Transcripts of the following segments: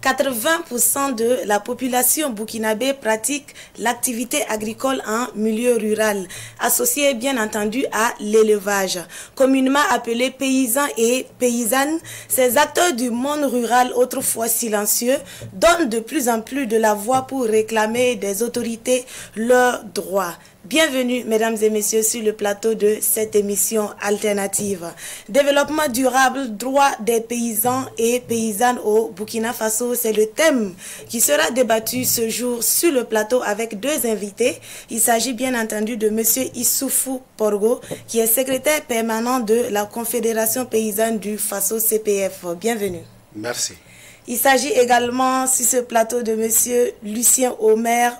80% de la population burkinabé pratique l'activité agricole en milieu rural, associée bien entendu à l'élevage. Communément appelés paysans et paysannes, ces acteurs du monde rural, autrefois silencieux, donnent de plus en plus de la voix pour réclamer des autorités leurs droits. Bienvenue, mesdames et messieurs, sur le plateau de cette émission alternative. Développement durable, droit des paysans et paysannes au Burkina Faso, c'est le thème qui sera débattu ce jour sur le plateau avec deux invités. Il s'agit bien entendu de M. Issoufou Porgo, qui est secrétaire permanent de la Confédération paysanne du Faso CPF. Bienvenue. Merci. Il s'agit également sur ce plateau de M. Lucien Omer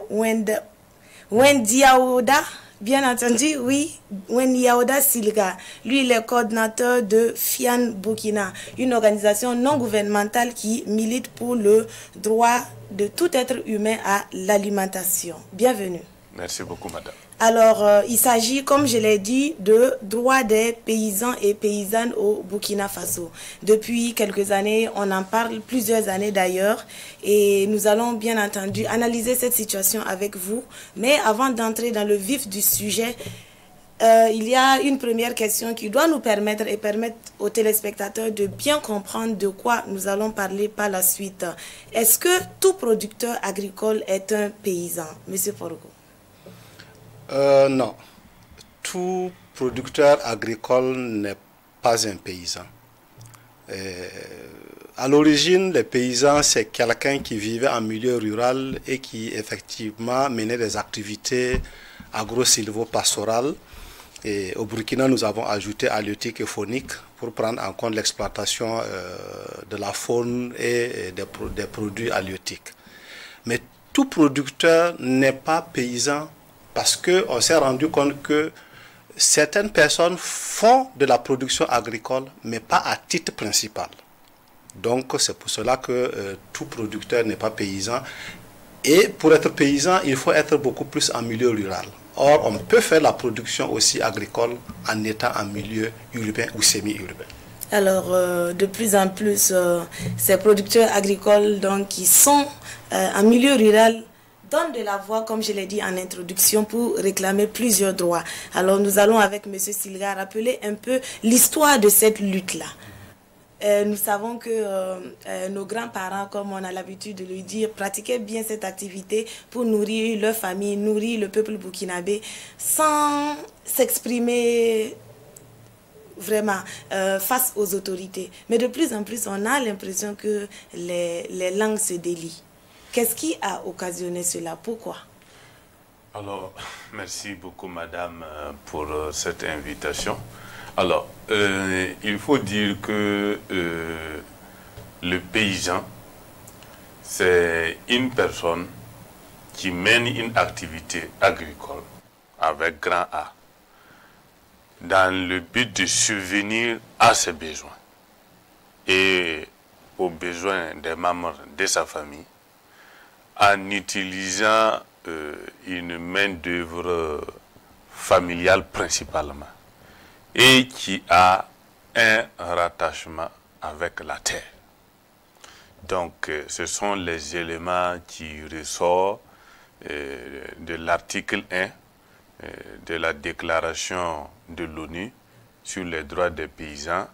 Wendiaouda, bien entendu, oui, Wendiaouda Silga. Lui, il est coordinateur de FIAN Burkina, une organisation non gouvernementale qui milite pour le droit de tout être humain à l'alimentation. Bienvenue. Merci beaucoup, madame. Alors, il s'agit, comme je l'ai dit, de droits des paysans et paysannes au Burkina Faso. Depuis quelques années, on en parle, plusieurs années d'ailleurs, et nous allons bien entendu analyser cette situation avec vous. Mais avant d'entrer dans le vif du sujet, il y a une première question qui doit nous permettre et permettre aux téléspectateurs de bien comprendre de quoi nous allons parler par la suite. Est-ce que tout producteur agricole est un paysan, Monsieur Porgo? Non, tout producteur agricole n'est pas un paysan. À l'origine, les paysans, c'est quelqu'un qui vivait en milieu rural et qui effectivement menait des activités agro-silvo-pastorales. Et au Burkina, nous avons ajouté halieutique et faunique pour prendre en compte l'exploitation de la faune et des produits halieutiques. Mais tout producteur n'est pas paysan, parce qu'on s'est rendu compte que certaines personnes font de la production agricole, mais pas à titre principal. Donc c'est pour cela que tout producteur n'est pas paysan. Et pour être paysan, il faut être beaucoup plus en milieu rural. Or, on peut faire la production aussi agricole en étant en milieu urbain ou semi-urbain. Alors, de plus en plus, ces producteurs agricoles donc, qui sont en milieu rural donne de la voix, comme je l'ai dit en introduction, pour réclamer plusieurs droits. Alors nous allons avec M. Silga rappeler un peu l'histoire de cette lutte-là. Nous savons que nos grands-parents, comme on a l'habitude de le dire, pratiquaient bien cette activité pour nourrir leur famille, nourrir le peuple burkinabé, sans s'exprimer vraiment face aux autorités. Mais de plus en plus, on a l'impression que les langues se délient. Qu'est-ce qui a occasionné cela? Pourquoi? Alors, merci beaucoup, madame, pour cette invitation. Alors, il faut dire que le paysan, c'est une personne qui mène une activité agricole avec grand A, dans le but de subvenir à ses besoins et aux besoins des membres de sa famille, en utilisant une main-d'œuvre familiale principalement, et qui a un rattachement avec la terre. Donc, ce sont les éléments qui ressortent de l'article 1 de la déclaration de l'ONU sur les droits des paysans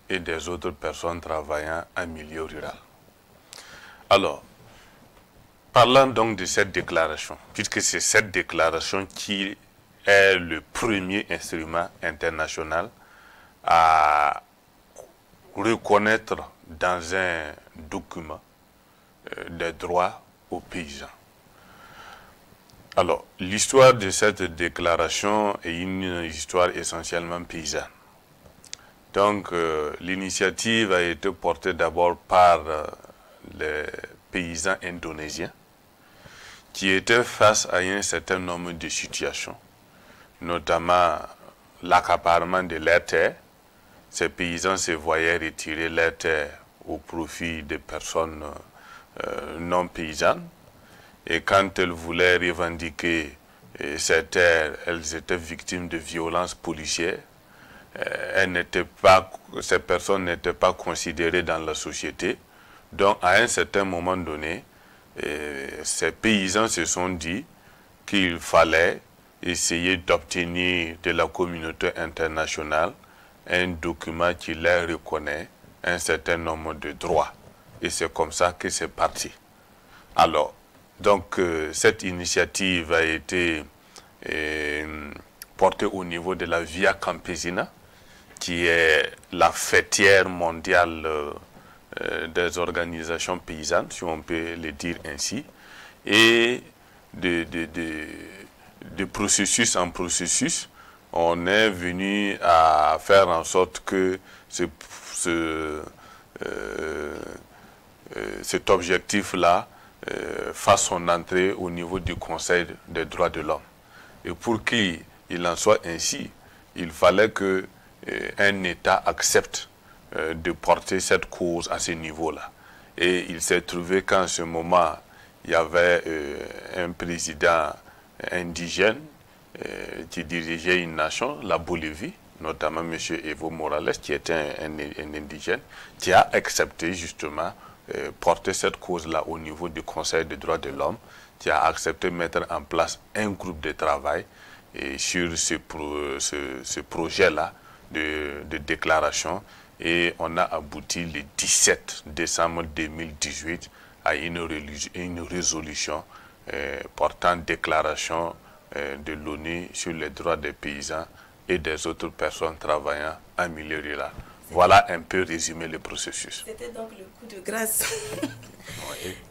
et des autres personnes travaillant en milieu rural. Alors, parlant donc de cette déclaration, puisque c'est cette déclaration qui est le premier instrument international à reconnaître dans un document des droits aux paysans. Alors, l'histoire de cette déclaration est une histoire essentiellement paysanne. Donc, l'initiative a été portée d'abord par les paysans indonésiens qui étaient face à un certain nombre de situations, notamment l'accaparement de leurs terres. Ces paysans se voyaient retirer leurs terres au profit des personnes non paysannes. Et quand elles voulaient revendiquer ces terres, elles étaient victimes de violences policières. Ces personnes n'étaient pas considérées dans la société. Donc, à un certain moment donné, ces paysans se sont dit qu'il fallait essayer d'obtenir de la communauté internationale un document qui leur reconnaît un certain nombre de droits. Et c'est comme ça que c'est parti. Alors, donc, cette initiative a été portée au niveau de la Via Campesina, qui est la fêtière mondiale des organisations paysannes, si on peut le dire ainsi, et de processus en processus, on est venu à faire en sorte que cet objectif-là fasse son entrée au niveau du Conseil des droits de l'homme. Et pour qu'il en soit ainsi, il fallait qu'un État accepte de porter cette cause à ce niveau-là. Et il s'est trouvé qu'en ce moment, il y avait un président indigène qui dirigeait une nation, la Bolivie, notamment M. Evo Morales, qui était un indigène, qui a accepté justement porter cette cause-là au niveau du Conseil des droits de l'homme, qui a accepté de mettre en place un groupe de travail sur ce projet-là de déclaration. Et on a abouti le 17 décembre 2018 à une résolution portant déclaration de l'ONU sur les droits des paysans et des autres personnes travaillant en milieu rural. Voilà un peu résumé le processus. C'était donc le coup de grâce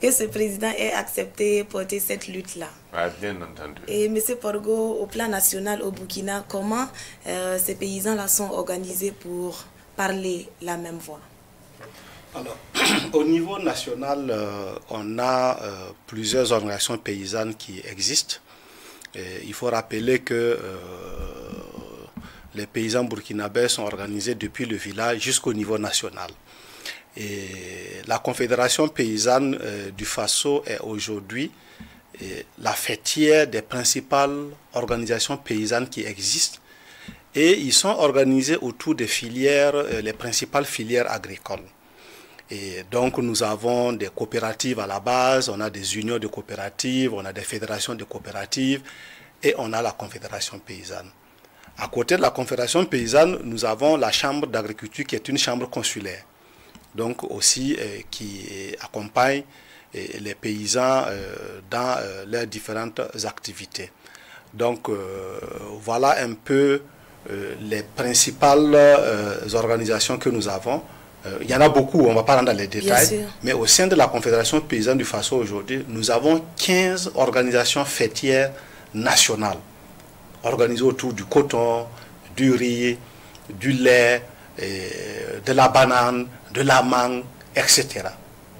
que ce président ait accepté porter cette lutte-là. Ouais, bien entendu. Et M. Porgo, au plan national au Burkina, comment ces paysans-là sont organisés pour parler la même voix? Alors, au niveau national, on a plusieurs organisations paysannes qui existent. Il faut rappeler que les paysans burkinabés sont organisés depuis le village jusqu'au niveau national. Et la Confédération paysanne du Faso est aujourd'hui la fêtière des principales organisations paysannes qui existent. Et ils sont organisés autour des filières, les principales filières agricoles. Et donc nous avons des coopératives à la base, on a des unions de coopératives, on a des fédérations de coopératives et on a la Confédération paysanne. À côté de la Confédération paysanne, nous avons la Chambre d'agriculture qui est une chambre consulaire, donc aussi qui accompagne les paysans dans leurs différentes activités. Donc voilà un peu les principales organisations que nous avons. Il y en a beaucoup, on ne va pas rentrer dans les détails, mais au sein de la Confédération paysanne du Faso aujourd'hui, nous avons 15 organisations fêtières nationales, organisées autour du coton, du riz, du lait, de la banane, de la mangue, etc.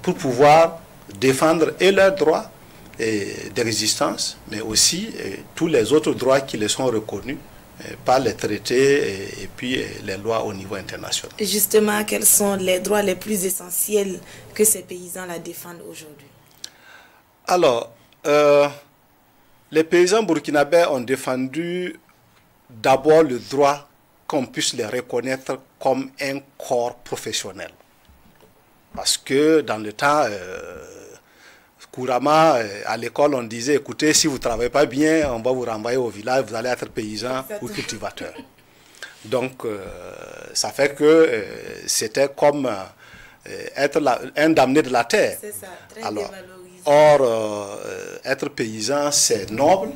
pour pouvoir défendre et leurs droits d'existence, mais aussi tous les autres droits qui les sont reconnus par les traités et puis les lois au niveau international. Et justement, quels sont les droits les plus essentiels que ces paysans-là défendent aujourd'hui? Alors, les paysans burkinabés ont défendu d'abord le droit qu'on puisse les reconnaître comme un corps professionnel. Parce que dans le temps, couramment, à l'école, on disait, écoutez, si vous ne travaillez pas bien, on va vous renvoyer au village, vous allez être paysan ou cultivateur. Donc, ça fait que c'était comme être un damné de la terre. C'est ça, très Alors, dévalorisé. or, être paysan, c'est noble.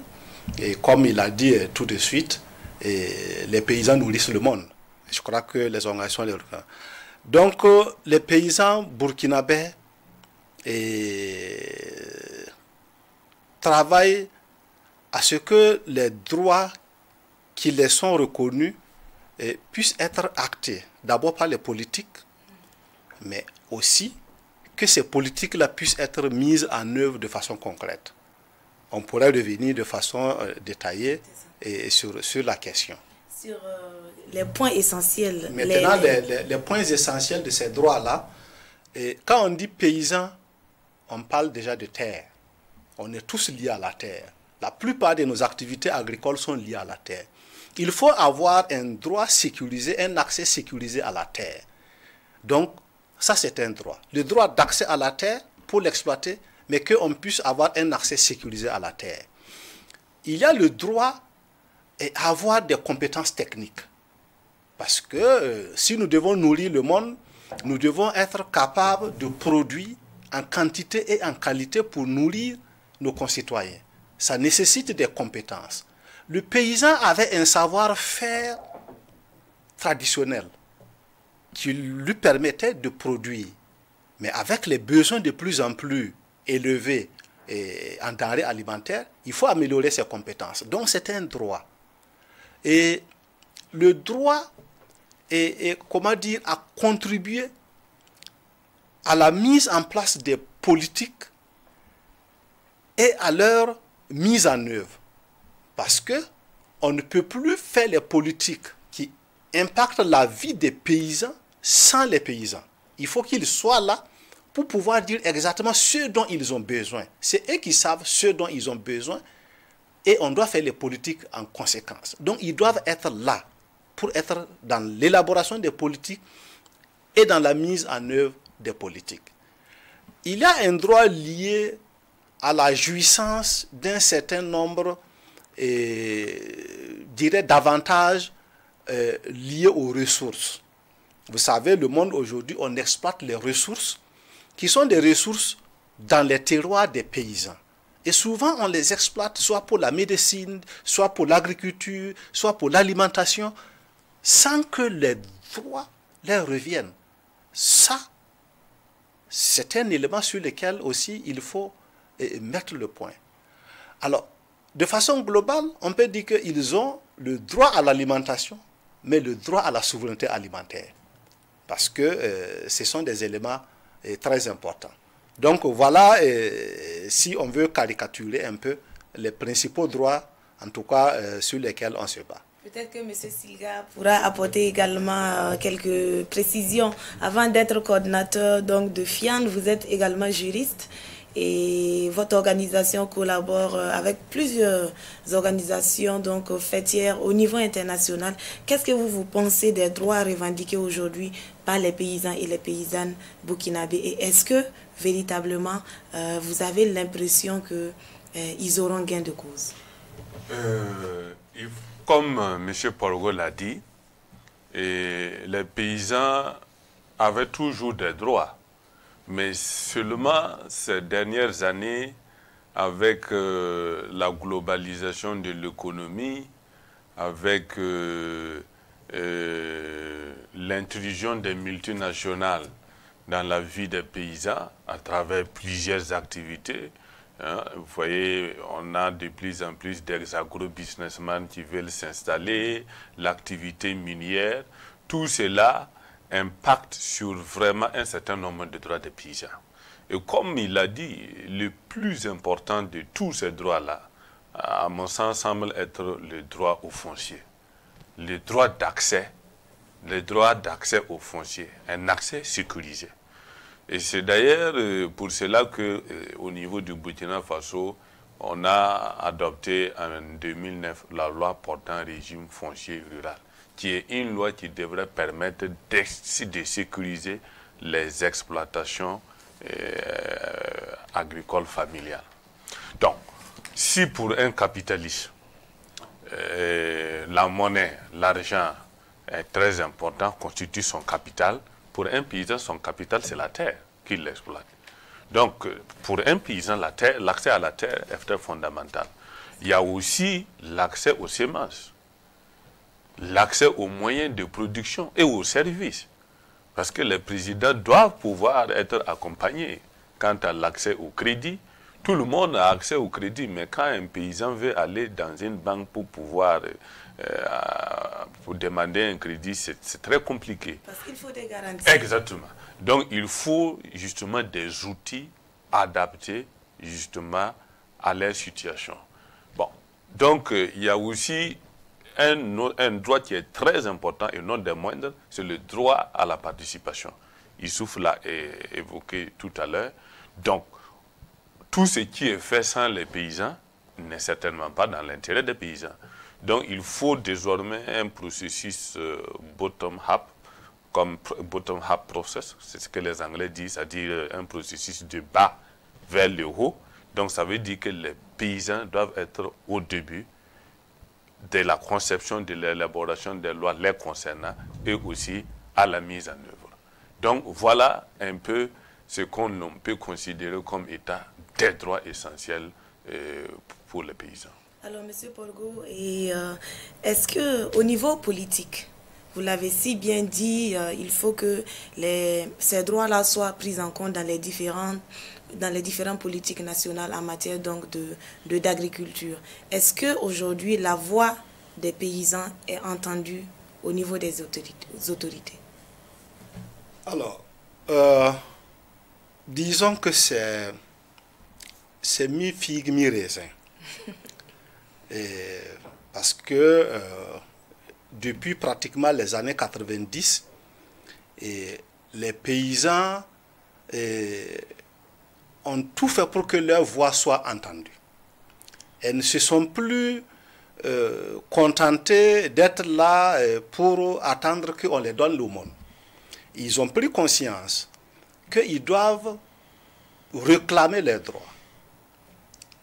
Et comme il a dit tout de suite, les paysans nourrissent le monde. Je crois que les organisations les reconnaissent. Donc, les paysans burkinabés travaillent à ce que les droits qui les sont reconnus puissent être actés, d'abord par les politiques, mais aussi que ces politiques-là puissent être mises en œuvre de façon concrète. On pourrait revenir de façon détaillée sur la question. Sur les points essentiels. Maintenant, les points essentiels de ces droits-là, quand on dit paysan, on parle déjà de terre. On est tous liés à la terre. La plupart de nos activités agricoles sont liées à la terre. Il faut avoir un droit sécurisé, un accès sécurisé à la terre. Donc, ça c'est un droit. Le droit d'accès à la terre pour l'exploiter, mais qu'on puisse avoir un accès sécurisé à la terre. Il y a le droit à avoir des compétences techniques. Parce que si nous devons nourrir le monde, nous devons être capables de produire en quantité et en qualité pour nourrir nos concitoyens. Ça nécessite des compétences. Le paysan avait un savoir-faire traditionnel qui lui permettait de produire. Mais avec les besoins de plus en plus élevés en denrées alimentaires, il faut améliorer ses compétences. Donc c'est un droit. Et le droit comment dire, a contribué à la mise en place des politiques et à leur mise en œuvre. Parce que on ne peut plus faire les politiques qui impactent la vie des paysans sans les paysans. Il faut qu'ils soient là pour pouvoir dire exactement ce dont ils ont besoin. C'est eux qui savent ce dont ils ont besoin et on doit faire les politiques en conséquence. Donc ils doivent être là pour être dans l'élaboration des politiques et dans la mise en œuvre des politiques. Il y a un droit lié à la jouissance d'un certain nombre, d'avantages liés aux ressources. Vous savez, le monde aujourd'hui, on exploite les ressources qui sont des ressources dans les terroirs des paysans. Et souvent, on les exploite soit pour la médecine, soit pour l'agriculture, soit pour l'alimentation, sans que les droits leur reviennent. Ça, c'est un élément sur lequel aussi il faut mettre le point. Alors, de façon globale, on peut dire qu'ils ont le droit à l'alimentation, mais le droit à la souveraineté alimentaire. Parce que ce sont des éléments très importants. Donc voilà, si on veut caricaturer un peu les principaux droits, en tout cas sur lesquels on se bat. Peut-être que M. Silga pourra apporter également quelques précisions. Avant d'être coordinateur donc, de FIAN, vous êtes également juriste et votre organisation collabore avec plusieurs organisations donc, fêtières au niveau international. Qu'est-ce que vous pensez des droits revendiqués aujourd'hui par les paysans et les paysannes burkinabés? Et est-ce que véritablement vous avez l'impression qu'ils auront gain de cause? Comme M. Porgo l'a dit, les paysans avaient toujours des droits. Mais seulement ces dernières années, avec la globalisation de l'économie, avec l'intrusion des multinationales dans la vie des paysans à travers plusieurs activités, hein, vous voyez, on a de plus en plus d'agro-businessmen qui veulent s'installer, l'activité minière, tout cela impacte sur vraiment un certain nombre de droits des paysans. Et comme il a dit, le plus important de tous ces droits-là, à mon sens, semble être le droit au foncier. Le droit d'accès au foncier, un accès sécurisé. Et c'est d'ailleurs pour cela qu'au niveau du Burkina Faso, on a adopté en 2009 la loi portant un régime foncier rural, qui est une loi qui devrait permettre de sécuriser les exploitations agricoles familiales. Donc, si pour un capitaliste, la monnaie, l'argent est très important, constitue son capital, pour un paysan, son capital, c'est la terre qu'il exploite. Donc, pour un paysan, l'accès à la terre est très fondamental. Il y a aussi l'accès aux semences, l'accès aux moyens de production et aux services. Parce que les présidents doivent pouvoir être accompagnés. Quant à l'accès au crédit, tout le monde a accès au crédit, mais quand un paysan veut aller dans une banque pour pouvoir pour demander un crédit, c'est très compliqué. Parce qu'il faut des garanties. Exactement. Donc il faut justement des outils adaptés justement à leur situation. Bon, donc il y a aussi un droit qui est très important et non des moindres, c'est le droit à la participation. Youssouf l'a évoqué tout à l'heure. Donc, tout ce qui est fait sans les paysans n'est certainement pas dans l'intérêt des paysans. Donc, il faut désormais un processus bottom-up comme bottom-up process, c'est ce que les Anglais disent, c'est-à-dire un processus de bas vers le haut. Donc ça veut dire que les paysans doivent être au début de la conception, de l'élaboration des lois les concernant et aussi à la mise en œuvre. Donc voilà un peu ce qu'on peut considérer comme état des droits essentiels pour les paysans. Alors, M. Porgo, est-ce qu'au niveau politique, vous l'avez si bien dit, il faut que ces droits-là soient pris en compte dans les différentes politiques nationales en matière d'agriculture. Est-ce qu'aujourd'hui, la voix des paysans est entendue au niveau des autorités? Alors, disons que c'est mi-figue, mi-raisin. Parce que depuis pratiquement les années 90, les paysans ont tout fait pour que leur voix soit entendue. Elles ne se sont plus contentés d'être là pour attendre qu'on les donne l'aumône. Ils ont pris conscience qu'ils doivent réclamer leurs droits.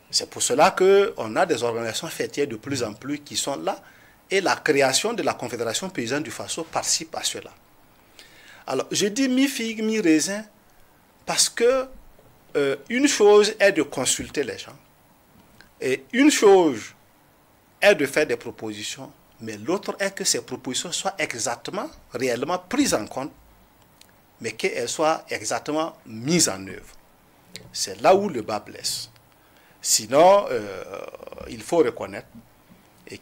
C'est pour cela qu'on a des organisations fêtières de plus en plus qui sont là et la création de la Confédération paysanne du Faso participe à cela. Alors, je dis mi-figue, mi-raisin parce que une chose est de consulter les gens et une chose est de faire des propositions, mais l'autre est que ces propositions soient exactement, réellement prises en compte, mais qu'elles soient exactement mises en œuvre. C'est là où le bas blesse. Sinon, il faut reconnaître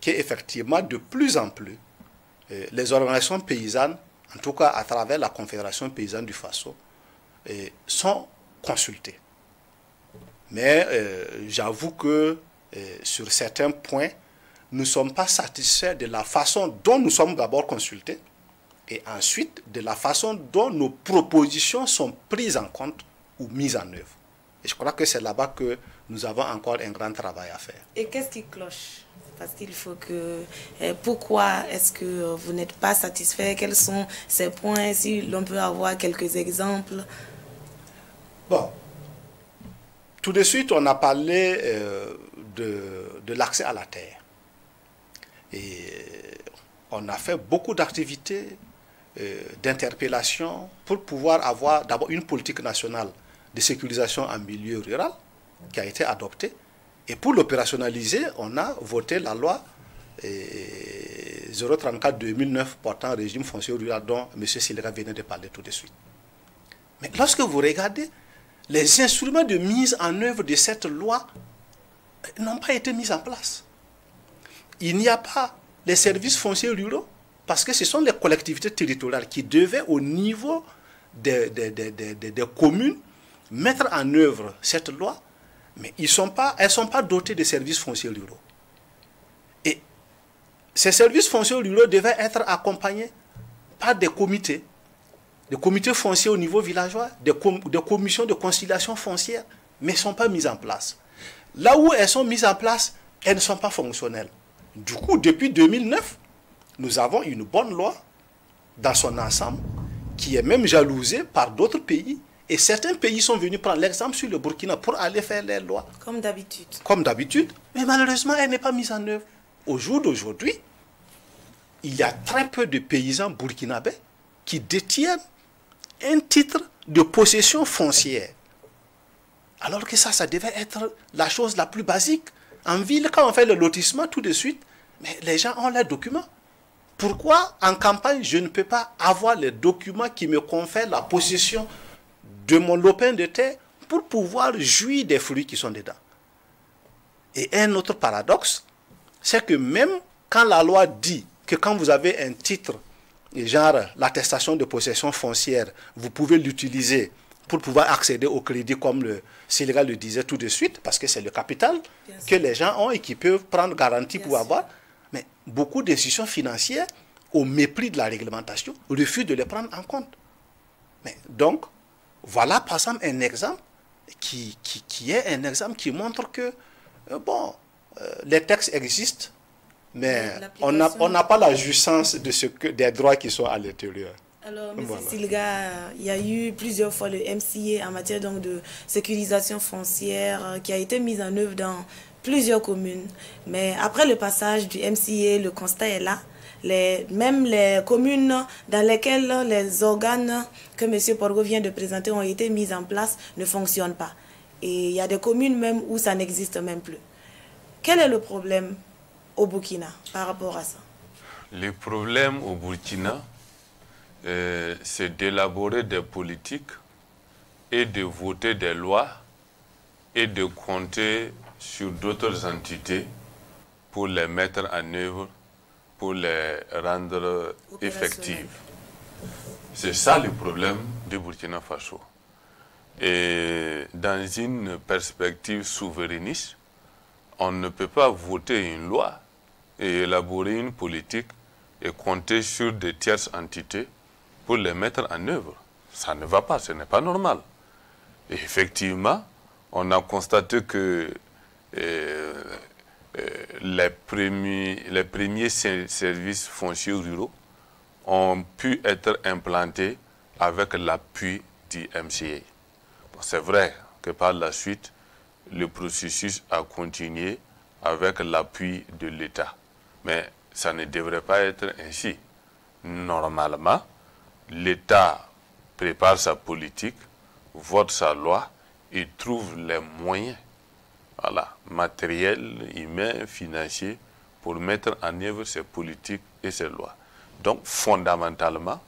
qu'effectivement, de plus en plus, les organisations paysannes, en tout cas à travers la Confédération paysanne du Faso, sont consultées. Mais j'avoue que sur certains points, nous ne sommes pas satisfaits de la façon dont nous sommes d'abord consultés et ensuite de la façon dont nos propositions sont prises en compte ou mises en œuvre. Et je crois que c'est là-bas que nous avons encore un grand travail à faire. Et qu'est-ce qui cloche? Parce qu'il faut que... pourquoi est-ce que vous n'êtes pas satisfait? Quels sont ces points? Si l'on peut avoir quelques exemples. Bon. Tout de suite, on a parlé de l'accès à la terre. Et on a fait beaucoup d'activités, d'interpellation pour pouvoir avoir d'abord une politique nationale de sécurisation en milieu rural qui a été adoptée. Et pour l'opérationnaliser, on a voté la loi 034-2009 portant régime foncier rural dont M. Silera venait de parler tout de suite. Mais lorsque vous regardez, les instruments de mise en œuvre de cette loi n'ont pas été mis en place. Il n'y a pas les services fonciers ruraux parce que ce sont les collectivités territoriales qui devaient au niveau des communes mettre en œuvre cette loi, mais elles ne sont pas dotées de services fonciers ruraux. Et ces services fonciers ruraux devaient être accompagnés par des comités fonciers au niveau villageois, des commissions de conciliation foncière, mais ne sont pas mises en place. Là où elles sont mises en place, elles ne sont pas fonctionnelles. Du coup, depuis 2009, nous avons une bonne loi dans son ensemble qui est même jalousée par d'autres pays. Et certains pays sont venus prendre l'exemple sur le Burkina pour aller faire les lois. Comme d'habitude. Comme d'habitude, mais malheureusement, elle n'est pas mise en œuvre. Au jour d'aujourd'hui, il y a très peu de paysans burkinabés qui détiennent un titre de possession foncière. Alors que ça devait être la chose la plus basique. En ville, quand on fait le lotissement, tout de suite, mais les gens ont leurs documents. Pourquoi, en campagne, je ne peux pas avoir les documents qui me confèrent la possession de mon lopin de terre pour pouvoir jouir des fruits qui sont dedans? Et un autre paradoxe, c'est que même quand la loi dit que quand vous avez un titre, genre l'attestation de possession foncière, vous pouvez l'utiliser pour pouvoir accéder au crédit comme le Sénégal le disait tout de suite, parce que c'est le capital que les gens ont et qui peuvent prendre garantie pour avoir. Mais beaucoup d'institutions financières, au mépris de la réglementation, refusent de les prendre en compte. Mais donc, voilà par exemple un exemple qui est un exemple qui montre que, les textes existent, mais on n'a pas la jouissance des droits qui sont à l'intérieur. Alors, M. Silga, il y a eu plusieurs fois le MCA en matière donc, de sécurisation foncière qui a été mise en œuvre dans plusieurs communes. Mais après le passage du MCA, le constat est là. Même les communes dans lesquelles les organes que M. Porgo vient de présenter ont été mis en place ne fonctionnent pas. Et il y a des communes même où ça n'existe même plus. Quel est le problème au Burkina par rapport à ça? Le problème au Burkina, c'est d'élaborer des politiques et de voter des lois et de compter sur d'autres entités pour les mettre en œuvre, pour les rendre effectives. C'est ça le problème du Burkina Faso. Et dans une perspective souverainiste, on ne peut pas voter une loi et élaborer une politique et compter sur des tierces entités pour les mettre en œuvre. Ça ne va pas, ce n'est pas normal. Et effectivement, on a constaté que les premiers services fonciers ruraux ont pu être implantés avec l'appui du MCA. Bon, c'est vrai que par la suite, le processus a continué avec l'appui de l'État. Mais ça ne devrait pas être ainsi. Normalement, l'État prépare sa politique, vote sa loi et trouve les moyens, voilà, matériels, humains, financiers, pour mettre en œuvre ses politiques et ses lois. Donc, fondamentalement,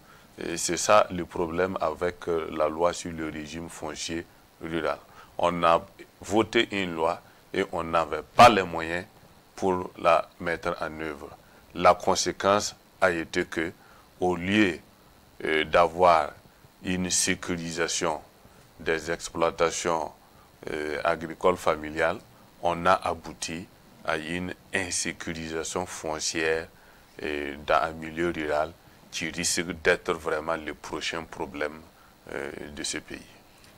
c'est ça le problème avec la loi sur le régime foncier rural. On a voté une loi et on n'avait pas les moyens pour la mettre en œuvre. La conséquence a été que, au lieu d'avoir une sécurisation des exploitations agricoles familiales, on a abouti à une insécurisation foncière dans un milieu rural qui risque d'être vraiment le prochain problème de ce pays.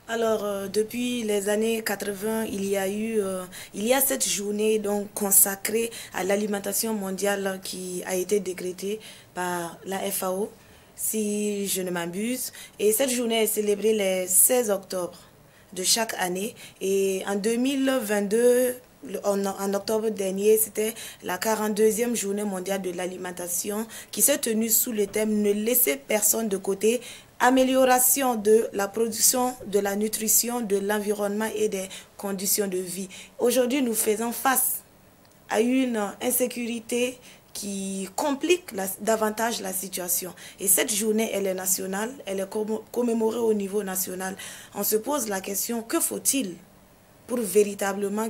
Alors, depuis les années 80, il y a cette journée donc, consacrée à l'alimentation mondiale qui a été décrétée par la FAO, si je ne m'abuse. Et cette journée est célébrée le 16 octobre de chaque année. Et en 2022, en octobre dernier, c'était la 42e journée mondiale de l'alimentation qui s'est tenue sous le thème « Ne laissez personne de côté ». Amélioration de la production, de la nutrition, de l'environnement et des conditions de vie. Aujourd'hui, nous faisons face à une insécurité qui complique davantage la situation. Et cette journée, elle est nationale, elle est commémorée au niveau national. On se pose la question, que faut-il pour véritablement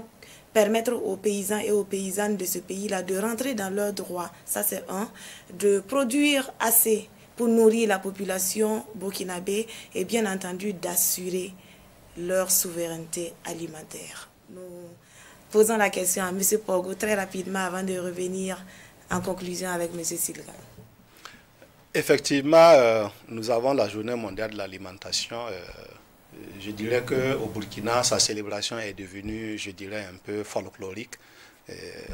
permettre aux paysans et aux paysannes de ce pays-là de rentrer dans leurs droits, ça c'est un, de produire assez pour nourrir la population burkinabé et bien entendu d'assurer leur souveraineté alimentaire. Nous posons la question à M. Porgo très rapidement avant de revenir en conclusion avec M. Silga. Effectivement, nous avons la journée mondiale de l'alimentation. Je dirais qu'au Burkina, sa célébration est devenue, je dirais, un peu folklorique.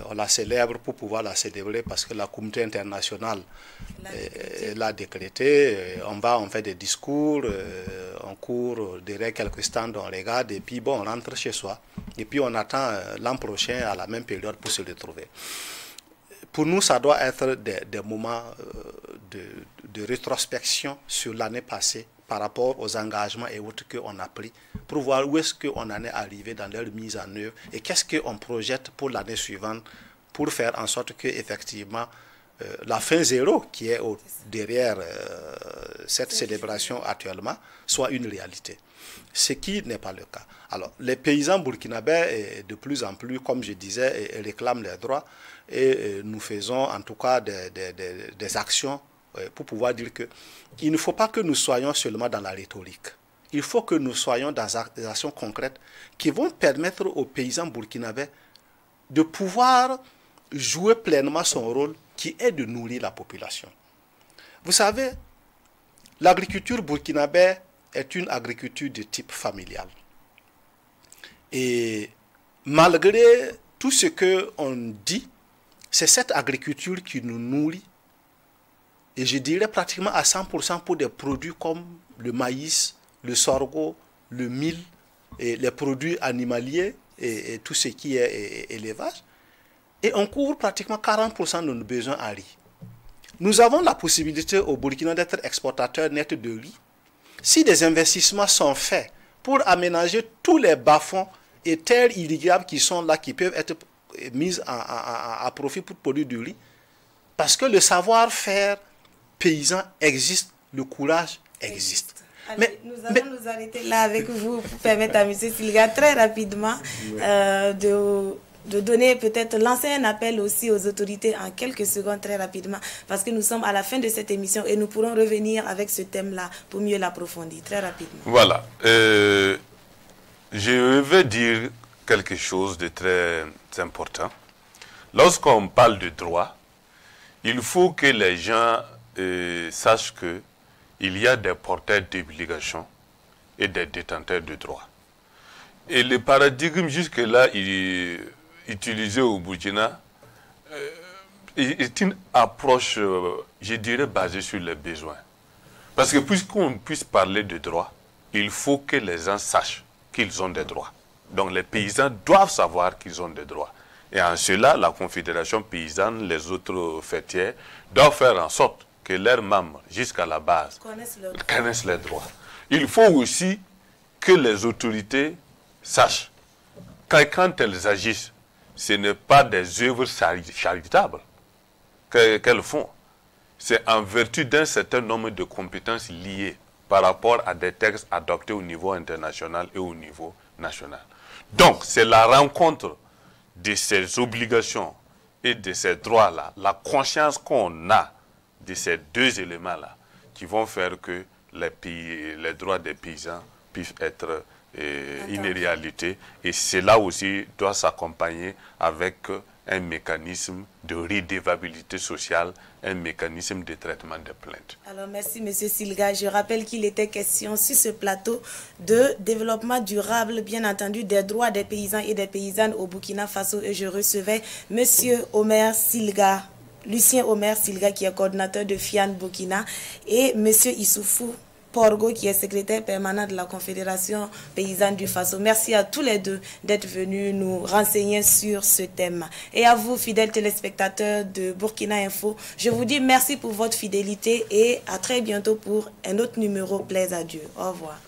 On la célèbre pour pouvoir la célébrer parce que la communauté internationale l'a décrété. On fait des discours, on court derrière quelques stands, on regarde et puis bon, on rentre chez soi. Et puis on attend l'an prochain à la même période pour se retrouver. Pour nous, ça doit être des moments de rétrospection sur l'année passée par rapport aux engagements et autres qu'on a pris pour voir où est-ce qu'on en est arrivé dans leur mise en œuvre et qu'est-ce qu'on projette pour l'année suivante pour faire en sorte que effectivement la fin zéro qui est derrière cette célébration actuellement soit une réalité. Ce qui n'est pas le cas. Alors, les paysans burkinabés, de plus en plus, comme je disais, réclament leurs droits et nous faisons en tout cas des actions pour pouvoir dire qu'il ne faut pas que nous soyons seulement dans la rhétorique. Il faut que nous soyons dans des actions concrètes qui vont permettre aux paysans burkinabés de pouvoir jouer pleinement son rôle qui est de nourrir la population. Vous savez, l'agriculture burkinabé est une agriculture de type familial. Et malgré tout ce qu'on dit, c'est cette agriculture qui nous nourrit et je dirais pratiquement à 100% pour des produits comme le maïs, le sorgho, le mil, et les produits animaliers et tout ce qui est élevage. Et on couvre pratiquement 40% de nos besoins en riz. Nous avons la possibilité au Burkina d'être exportateur net de riz. Si des investissements sont faits pour aménager tous les bas-fonds et terres irrigables qui sont là, qui peuvent être mises à profit pour produire du riz, parce que le savoir-faire paysan existe, le courage existe. Allez, nous allons nous arrêter là avec vous pour permettre à M. Silga très rapidement de donner peut-être, lancer un appel aussi aux autorités en quelques secondes très rapidement parce que nous sommes à la fin de cette émission et nous pourrons revenir avec ce thème-là pour mieux l'approfondir très rapidement. Voilà. Je vais dire quelque chose de très important. Lorsqu'on parle de droit, il faut que les gens sachent qu'il y a des porteurs d'obligations et des détenteurs de droits. Et le paradigme jusque-là utilisé au Burkina est une approche, je dirais, basée sur les besoins. Parce que puisqu'on puisse parler de droits, il faut que les gens sachent qu'ils ont des droits. Donc les paysans doivent savoir qu'ils ont des droits. Et en cela, la Confédération paysanne, les autres fêtières, doivent faire en sorte que leurs membres, jusqu'à la base, connaissent leurs droits. Il faut aussi que les autorités sachent que quand elles agissent, ce n'est pas des œuvres charitables qu'elles font. C'est en vertu d'un certain nombre de compétences liées par rapport à des textes adoptés au niveau international et au niveau national. Donc, c'est la rencontre de ces obligations et de ces droits-là, la conscience qu'on a de ces deux éléments-là, qui vont faire que les droits des paysans puissent être une réalité. Et cela aussi doit s'accompagner avec un mécanisme de redevabilité sociale, un mécanisme de traitement des plaintes. Alors merci M. Silga. Je rappelle qu'il était question sur ce plateau de développement durable, bien entendu des droits des paysans et des paysannes au Burkina Faso et je recevais M. Omer Silga, Lucien Omer Silga qui est coordinateur de FIAN Burkina et M. Issoufou Porgo qui est secrétaire permanent de la Confédération paysanne du Faso. Merci à tous les deux d'être venus nous renseigner sur ce thème. Et à vous, fidèles téléspectateurs de Burkina Info, je vous dis merci pour votre fidélité et à très bientôt pour un autre numéro. Plaise à Dieu. Au revoir.